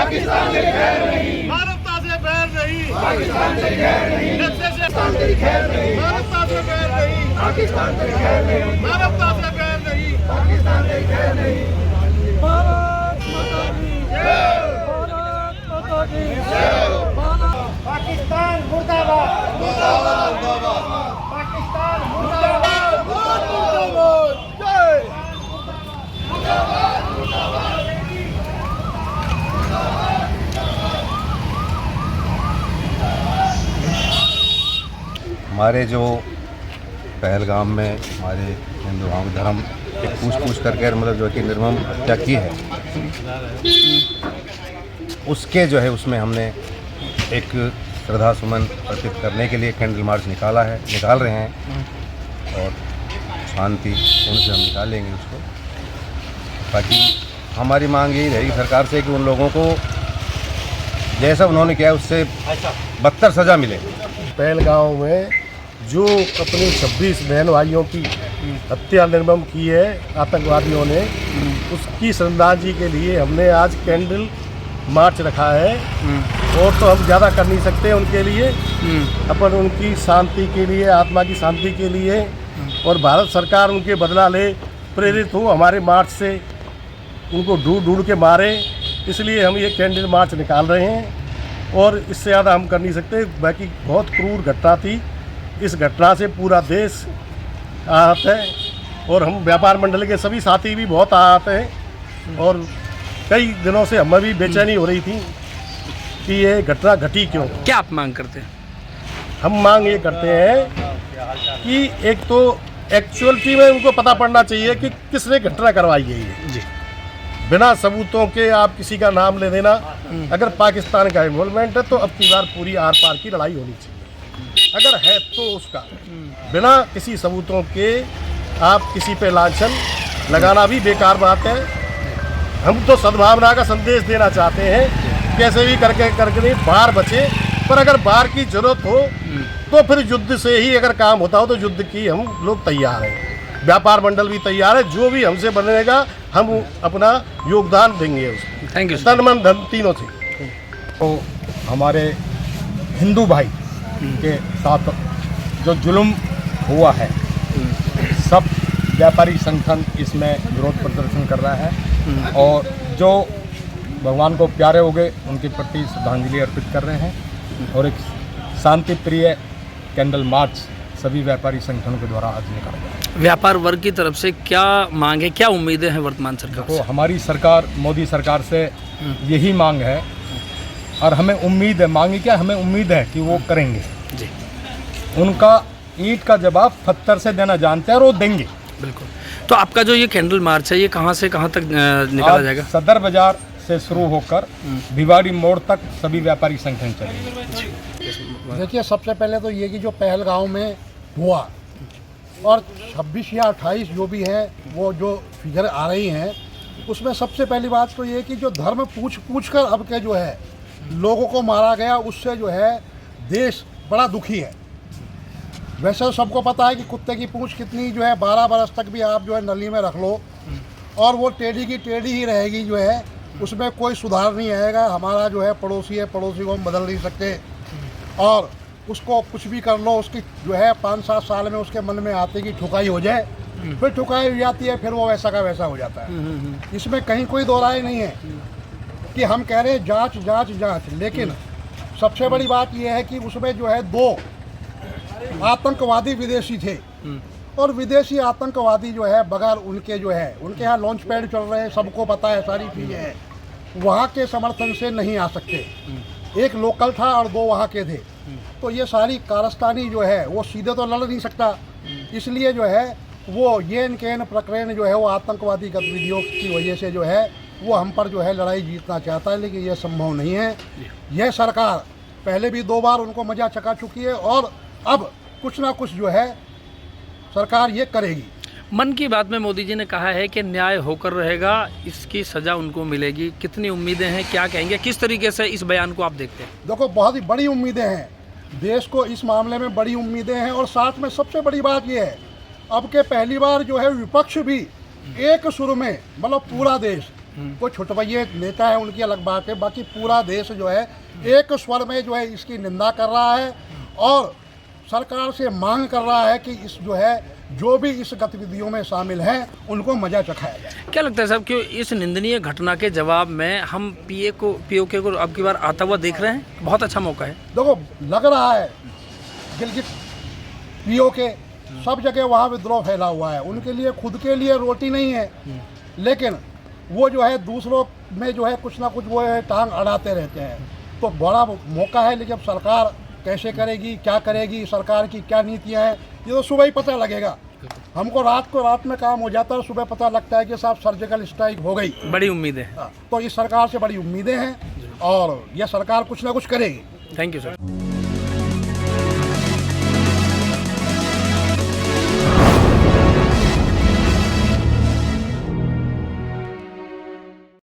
पाकिस्तान तेरी खैर नहीं, मानवता से बैर नहीं, पाकिस्तान तेरी खैर नहीं, नक्शे से पाकिस्तान तेरी खैर नहीं, मानवता से बैर नहीं, पाकिस्तान तेरी खैर नहीं, मानवता से बैर नहीं। पाकिस्तान तेरी खैर नहीं। भारत माता की जय, भारत माता की जय। पाकिस्तान मुर्दाबाद, मुर्दाबाद मुर्दाबाद, पाकिस्तान मुर्दाबाद, मुर्दाबाद जय। हमारे जो पहलगाम में हमारे हिंदू धर्म एक पूछ करके मतलब जो कि निर्मम हत्या की है, उसके जो है उसमें हमने एक श्रद्धा सुमन अर्पित करने के लिए कैंडल मार्च निकाल रहे हैं और शांति उनसे हम निकालेंगे उसको, ताकि हमारी मांग यही रहेगी सरकार से कि उन लोगों को जैसा उन्होंने किया उससे बदतर सज़ा मिले। पहलगाम में जो अपने 26 बहन भाइयों की हत्या निर्मम की है आतंकवादियों ने, उसकी श्रद्धांजलि के लिए हमने आज कैंडल मार्च रखा है। और तो हम ज़्यादा कर नहीं सकते उनके लिए, अपन उनकी शांति के लिए, आत्मा की शांति के लिए, और भारत सरकार उनके बदला ले, प्रेरित हो हमारे मार्च से, उनको ढूंढ के मारे, इसलिए हम ये कैंडल मार्च निकाल रहे हैं। और इससे ज़्यादा हम कर नहीं सकते। बाकी बहुत क्रूर घटना थी, इस घटना से पूरा देश आहत है और हम व्यापार मंडल के सभी साथी भी बहुत आहत हैं। और कई दिनों से हमें भी बेचैनी हो रही थी कि ये घटना घटी क्यों। क्या आप मांग करते हैं? हम मांग ये करते हैं कि एक तो एक्चुअलिटी में उनको पता पड़ना चाहिए कि किसने घटना करवाई है ये जी। बिना सबूतों के आप किसी का नाम ले देना, अगर पाकिस्तान का इन्वॉल्वमेंट है तो अब की बार पूरी आर पार की लड़ाई होनी चाहिए। अगर है तो उसका बिना किसी सबूतों के आप किसी पे लांछन लगाना भी बेकार बात है। हम तो सद्भावना का संदेश देना चाहते हैं, कैसे भी करके बाहर बचे, पर अगर बाहर की जरूरत हो तो फिर युद्ध से ही अगर काम होता हो तो युद्ध की हम लोग तैयार हैं। व्यापार मंडल भी तैयार है, जो भी हमसे बनेगा हम अपना योगदान देंगे उसको। Thank you. तन मन धन तीनों से। तो हमारे हिंदू भाई के साथ जो जुल्म हुआ है, सब व्यापारी संगठन इसमें विरोध प्रदर्शन कर रहा है और जो भगवान को प्यारे हो गए उनके प्रति श्रद्धांजलि अर्पित कर रहे हैं। और एक शांति प्रिय कैंडल मार्च सभी व्यापारी संगठनों के द्वारा आज निकाला गया है। व्यापार वर्ग की तरफ से क्या मांग है, क्या उम्मीदें हैं वर्तमान सरकार तो से? हमारी सरकार, मोदी सरकार से यही मांग है और हमें उम्मीद है, मांगी क्या, हमें उम्मीद है कि वो करेंगे जी। उनका ईंट का जवाब पत्थर से देना जानते हैं और वो देंगे। बिल्कुल। तो आपका जो ये कैंडल मार्च है, ये कहाँ से कहाँ तक निकाला जाएगा? सदर बाजार से शुरू होकर भिवाड़ी मोड़ तक सभी व्यापारी संगठन चलेंगे। देखिए, सबसे पहले तो ये कि जो पहलगाम में हुआ और 26 या 28 जो भी हैं वो जो फिगर आ रही हैं, उसमें सबसे पहली बात तो ये कि जो धर्म पूछ कर अब के जो है लोगों को मारा गया, उससे जो है देश बड़ा दुखी है। वैसे तो सबको पता है कि कुत्ते की पूंछ कितनी जो है 12 बरस तक भी आप जो है नली में रख लो और वो टेढ़ी की टेढ़ी ही रहेगी, जो है उसमें कोई सुधार नहीं आएगा। हमारा जो है पड़ोसी है, पड़ोसी को हम बदल नहीं सकते और उसको कुछ भी कर लो, उसकी जो है 5-7 साल में उसके मन में आते कि ठुकाई हो जाए, फिर ठुकाई हो जाती है, फिर वो वैसा का वैसा हो जाता है। इसमें कहीं कोई दो राय नहीं है कि हम कह रहे हैं जांच जांच जांच, लेकिन सबसे बड़ी बात यह है कि उसमें जो है 2 आतंकवादी विदेशी थे और विदेशी आतंकवादी जो है बगैर उनके जो है उनके यहाँ लॉन्च पैड चल रहे हैं, सबको पता है, सारी चीज़ें हैं, वहाँ के समर्थन से नहीं आ सकते। एक लोकल था और 2 वहाँ के थे, तो ये सारी कारस्तानी जो है वो सीधे तो लड़ नहीं सकता, इसलिए जो है वो ये केन प्रकरण जो है वो आतंकवादी गतिविधियों की वजह से जो है वो हम पर जो है लड़ाई जीतना चाहता है, लेकिन ये संभव नहीं है। यह सरकार पहले भी 2 बार उनको मजा चखा चुकी है और अब कुछ ना कुछ जो है सरकार ये करेगी। मन की बात में मोदी जी ने कहा है कि न्याय होकर रहेगा, इसकी सज़ा उनको मिलेगी। कितनी उम्मीदें हैं, क्या कहेंगे, किस तरीके से इस बयान को आप देखते हैं? देखो, बहुत ही बड़ी उम्मीदें हैं, देश को इस मामले में बड़ी उम्मीदें हैं और साथ में सबसे बड़ी बात यह है अब के पहली बार जो है विपक्ष भी एक सुर में, मतलब पूरा देश कोई छुटभैये नेता है उनकी अलग बात है, बाकी पूरा देश जो है एक स्वर में जो है इसकी निंदा कर रहा है और सरकार से मांग कर रहा है कि इस जो है जो भी इस गतिविधियों में शामिल हैं उनको मजा चखाया जाए। क्या लगता है साहब कि इस निंदनीय घटना के जवाब में हम पीओके को अब की बार आता हुआ देख रहे हैं? बहुत अच्छा मौका है। देखो लग रहा है गिलगित पीओके सब जगह वहाँ विद्रोह फैला हुआ है, उनके लिए खुद के लिए रोटी नहीं है, लेकिन वो जो है दूसरों में जो है कुछ ना कुछ वो है टांग अड़ाते रहते हैं। तो बड़ा मौका है, लेकिन अब सरकार कैसे करेगी, क्या करेगी, सरकार की क्या नीतियाँ हैं, ये तो सुबह ही पता लगेगा। हमको रात में काम हो जाता है, सुबह पता लगता है कि साहब सर्जिकल स्ट्राइक हो गई। बड़ी उम्मीदें हैं। तो इस सरकार से बड़ी उम्मीदें हैं और यह सरकार कुछ ना कुछ करेगी। Thank you sir.